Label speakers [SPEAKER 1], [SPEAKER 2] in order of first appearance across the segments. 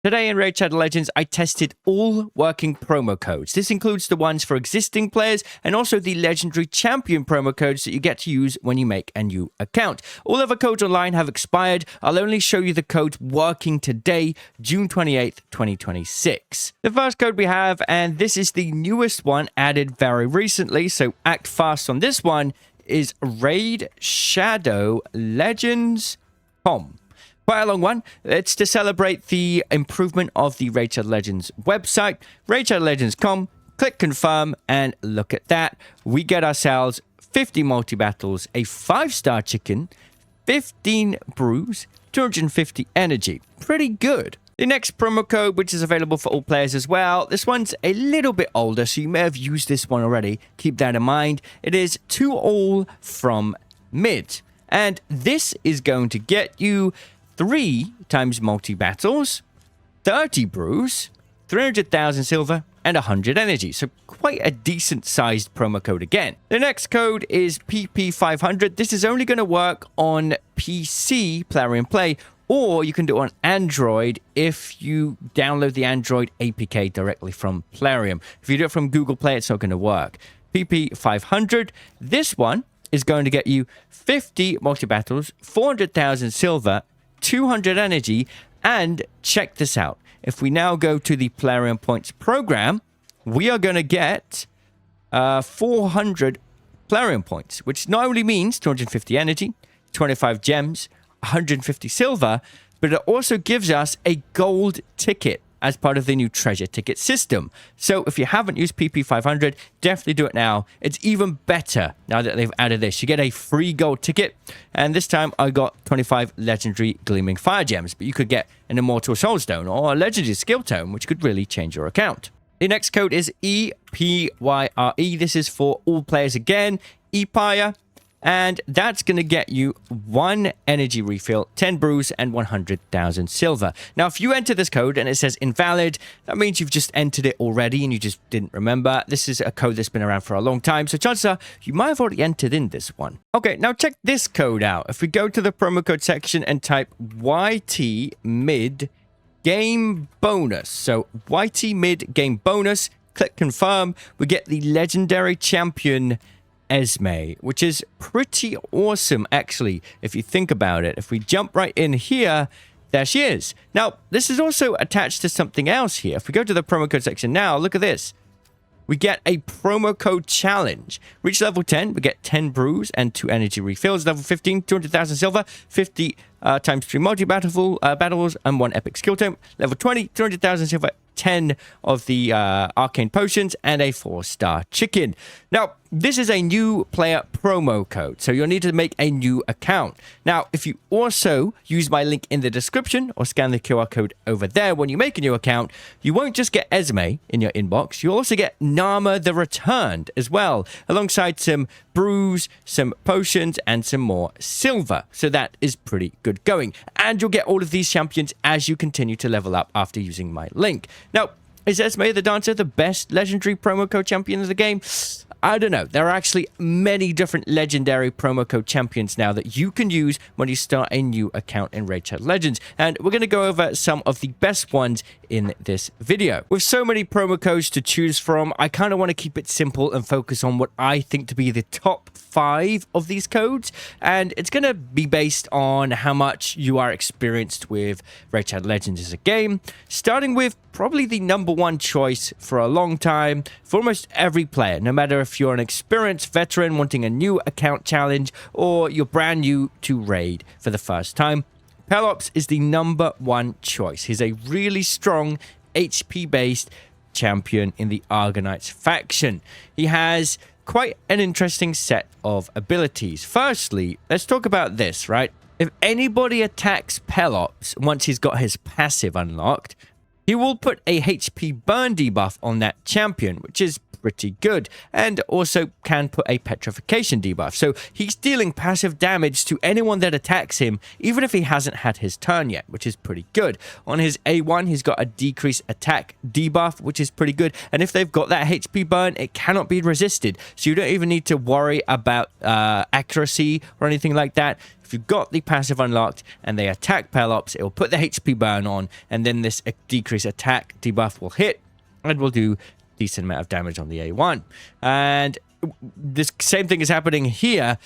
[SPEAKER 1] Today in Raid Legends, I tested all working promo codes. This includes the ones for existing players and also the legendary champion promo codes that you get to use when you make a new account. All other codes online have expired. I'll only show you the codes working today, June 28th, 2026. The first code we have, and this is the newest one added very recently, so act fast on this one, is Raid Shadow Legends Com. Quite a long one. It's to celebrate the improvement of the Raid Legends website. RaidShadowLegends.com, click confirm, and look at that. We get ourselves 50 multi-battles, a 5-star chicken, 15 brews, 250 energy. Pretty good. The next promo code, which is available for all players as well, this one's a little bit older, so you may have used this one already. Keep that in mind. It is 2 all from mid. And this is going to get you 3 times multi-battles, 30 brews, 300,000 silver, and 100 energy. So quite a decent-sized promo code again. The next code is PP500. This is only going to work on PC, Player in Play, or you can do it on Android if you download the Android APK directly from Plarium. If you do it from Google Play, it's not going to work. PP500, this one is going to get you 50 multi-battles, 400,000 silver, 200 energy, and check this out. If we now go to the Plarium Points program, we are going to get 400 Plarium Points, which not only means 250 energy, 25 gems, 150 silver, but it also gives us a gold ticket as part of the new treasure ticket system. So if you haven't used PP500, definitely do it now. It's even better now that they've added this. You get a free gold ticket, and this time I got 25 legendary gleaming fire gems, but you could get an immortal soulstone or a legendary skill tome, which could really change your account. The next code is EPYRE. This is for all players again, EPYRE. And that's going to get you 1 energy refill, 10 brews, and 100,000 silver. Now, if you enter this code and it says invalid, that means you've just entered it already and you just didn't remember. This is a code that's been around for a long time, so chances are you might have already entered in this one. Okay, now check this code out. If we go to the promo code section and type YT mid game bonus, so YT mid game bonus, click confirm, we get the legendary champion Esme, which is pretty awesome, actually, if you think about it. If we jump right in here, there she is. Now, this is also attached to something else here. If we go to the promo code section now, look at this. We get a promo code challenge. Reach level 10, we get 10 brews and 2 energy refills. Level 15, 200,000 silver, 50 times 3 battles, and 1 epic skill tome. Level 20, 200,000 silver, 10 of the arcane potions, and a 4-star chicken. Now, this is a new player promo code, so you'll need to make a new account. Now, if you also use my link in the description or scan the QR code over there when you make a new account, you won't just get Esme in your inbox, you'll also get Narma the Returned as well, alongside some brews, some potions, and some more silver. So that is pretty good going. And you'll get all of these champions as you continue to level up after using my link. Now, is Esme the Dancer the best legendary promo code champion of the game? I don't know. There are actually many different legendary promo code champions now that you can use when you start a new account in Raid Legends. And we're going to go over some of the best ones in this video. With so many promo codes to choose from, I kind of want to keep it simple and focus on what I think to be the top 5 of these codes. And it's going to be based on how much you are experienced with Raid Legends as a game, starting with probably the #1 choice for a long time for almost every player, no matter if you're an experienced veteran wanting a new account challenge or you're brand new to Raid for the first time. Pelops is the #1 choice. He's a really strong HP-based champion in the Argonauts faction. He has quite an interesting set of abilities. Firstly, let's talk about this, right? If anybody attacks Pelops once he's got his passive unlocked, he will put a HP burn debuff on that champion, which is pretty good, and also can put a petrification debuff. So he's dealing passive damage to anyone that attacks him, even if he hasn't had his turn yet, which is pretty good. On his A1, he's got a decreased attack debuff, which is pretty good. And if they've got that HP burn, it cannot be resisted. So you don't even need to worry about accuracy or anything like that. If you've got the passive unlocked and they attack Pelops, it will put the HP burn on, and then this decreased attack debuff will hit and will do decent amount of damage on the A1. And this same thing is happening here.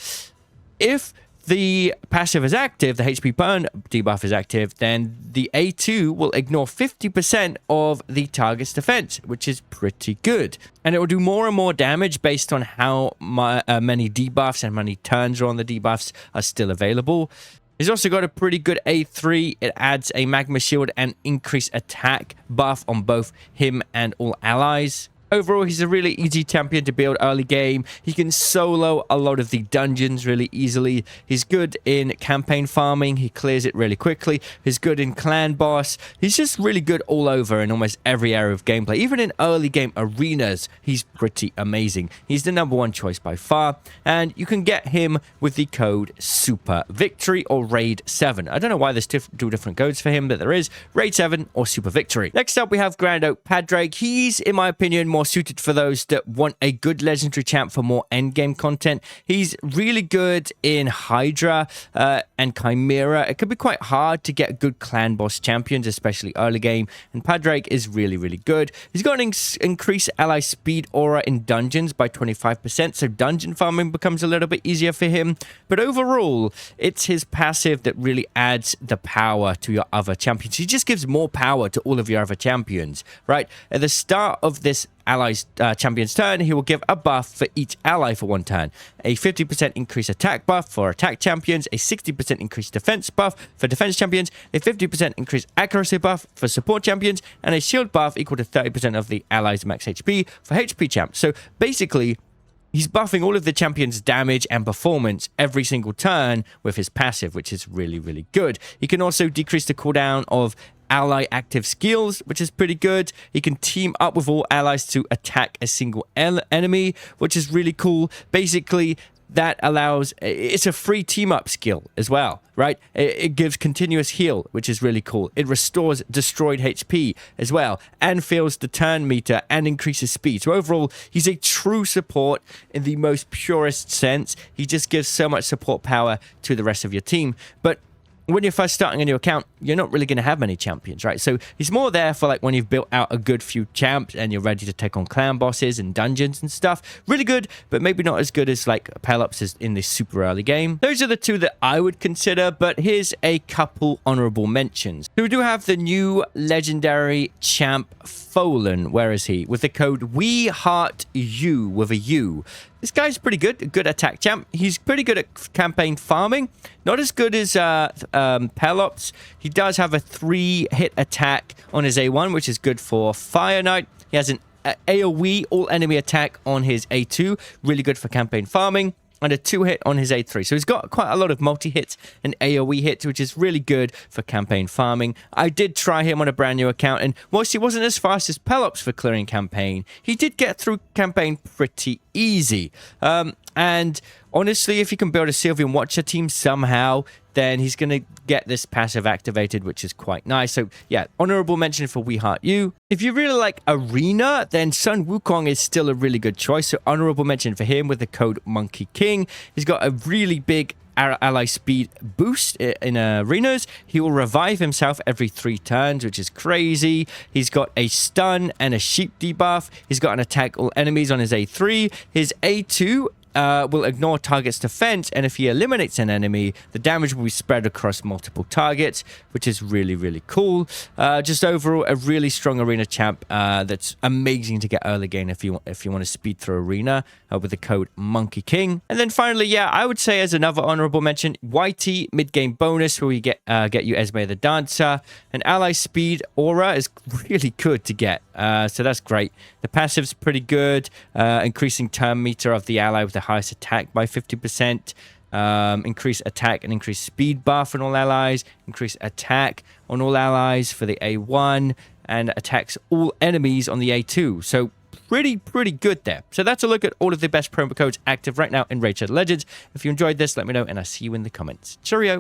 [SPEAKER 1] If the passive is active, the HP burn debuff is active, then the A2 will ignore 50% of the target's defense, which is pretty good. And it will do more and more damage based on how many debuffs and many turns are on the debuffs are still available. He's also got a pretty good A3. It adds a magma shield and increased attack buff on both him and all allies. Overall, he's a really easy champion to build early game. He can solo a lot of the dungeons really easily. He's good in campaign farming. He clears it really quickly. He's good in clan boss. He's just really good all over in almost every area of gameplay. Even in early game arenas, he's pretty amazing. He's the #1 choice by far. And you can get him with the code Super Victory or Raid 7. I don't know why there's two different codes for him, but there is Raid 7 or Super Victory. Next up, we have Grand Oak Padraig. He's, in my opinion, more suited for those that want a good legendary champ for more endgame content. He's really good in Hydra and Chimera. It could be quite hard to get good clan boss champions, especially early game, and Padraig is really, really good. He's got an increased ally speed aura in dungeons by 25%, so dungeon farming becomes a little bit easier for him. But overall, it's his passive that really adds the power to your other champions. He just gives more power to all of your other champions, right? At the start of this ally's champion's turn, he will give a buff for each ally for 1 turn. A 50% increased attack buff for attack champions, a 60% increased defense buff for defense champions, a 50% increased accuracy buff for support champions, and a shield buff equal to 30% of the ally's max HP for HP champs. So basically, he's buffing all of the champion's damage and performance every single turn with his passive, which is really, really good. He can also decrease the cooldown of ally active skills, which is pretty good. He can team up with all allies to attack a single enemy, which is really cool. Basically, that allows, it's a free team up skill as well, right? It gives continuous heal, which is really cool. It restores destroyed HP as well, and fills the turn meter and increases speed. So overall, he's a true support in the most purest sense. He just gives so much support power to the rest of your team. But when you're first starting a new account, you're not really going to have many champions, right? So he's more there for like when you've built out a good few champs and you're ready to take on clan bosses and dungeons and stuff. Really good, but maybe not as good as like Pelops is in this super early game. Those are the two that I would consider, but here's a couple honorable mentions. So we do have the new legendary champ Folan. Where is he? With the code WeHeartU with a U. This guy's pretty good, a good attack champ. He's pretty good at campaign farming. Not as good as Pelops. He does have a 3-hit attack on his A1, which is good for Fire Knight. He has an AoE, all enemy attack on his A2. Really good for campaign farming. And a 2-hit on his A3. So he's got quite a lot of multi-hits and AoE hits, which is really good for campaign farming. I did try him on a brand new account, and whilst he wasn't as fast as Pelops for clearing campaign, he did get through campaign pretty easy. And honestly, if you can build a Sylvian Watcher team somehow, then he's going to get this passive activated, which is quite nice. So yeah, honorable mention for We Heart You. If you really like Arena, then Sun Wukong is still a really good choice. So honorable mention for him with the code Monkey King. He's got a really big ally speed boost in arenas. He will revive himself every 3 turns, which is crazy. He's got a stun and a sheep debuff. He's got an attack all enemies on his A3. His A2 will ignore target's defense, and if he eliminates an enemy, the damage will be spread across multiple targets, which is really, really cool. Just overall, a really strong arena champ that's amazing to get early game if you want to speed through arena with the code Monkey King. And then finally, yeah, I would say as another honorable mention, YT mid-game bonus, where you get you Esme the Dancer. And ally speed aura is really good to get, so that's great. The passive's pretty good, increasing turn meter of the ally with the highest attack by 50%, increase attack and increase speed buff on all allies, increase attack on all allies for the A1, and attacks all enemies on the A2. So pretty good there. So that's a look at all of the best promo codes active right now in Raid Shadow Legends. If you enjoyed this, let me know, and I'll see you in the comments. Cheerio.